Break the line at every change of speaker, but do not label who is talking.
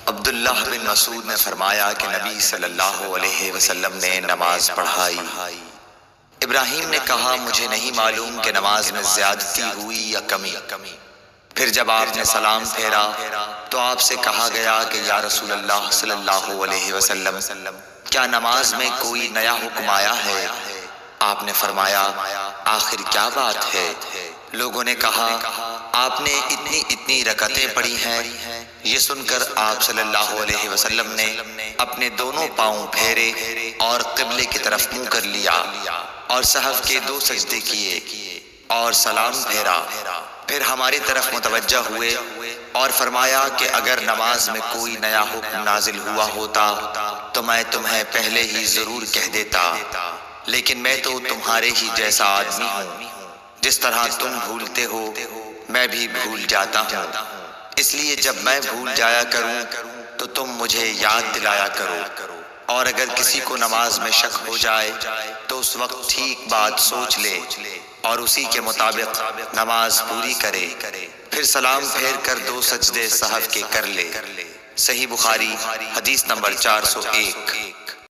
عبداللہ بن مسعود نے فرمایا کہ نبی صلی اللہ علیہ وسلم نے نماز پڑھائی۔ ابراہیم نے کہا مجھے نہیں معلوم کہ نماز میں زیادتی ہوئی یا کمی۔ پھر جب آپ نے سلام پھیرا تو آپ سے کہا گیا کہ یا رسول اللہ صلی اللہ علیہ وسلم کیا نماز میں کوئی نیا حکم آیا ہے؟ آپ نے فرمایا آخر کیا بات ہے؟ لوگوں نے کہا آپ نے اتنی رکعتیں پڑھی ہیں۔ یہ سن کر آپ صلی اللہ علیہ وسلم نے اپنے دونوں پاؤں پھیرے اور قبلے کی طرف منہ کر لیا اور سہو کے 2 سجدے کیے اور سلام پھیرا۔ پھر ہماری طرف متوجہ ہوئے اور فرمایا کہ اگر نماز میں کوئی نیا حکم نازل ہوا ہوتا تو میں تمہیں پہلے ہی ضرور کہہ دیتا، لیکن میں تو تمہارے ہی جیسا آدمی ہوں، جس طرح تم بھولتے ہو میں بھی بھول جاتا ہوں، اس لیے جب میں بھول جایا کروں تو تم مجھے یاد دلایا کرو، اور اگر کسی کو نماز میں شک ہو جائے تو اس وقت ٹھیک بات سوچ لے اور اسی کے مطابق نماز پوری کرے، پھر سلام پھیر کر 2 سجدے سہو کے کر لے۔ صحیح بخاری حدیث نمبر 401۔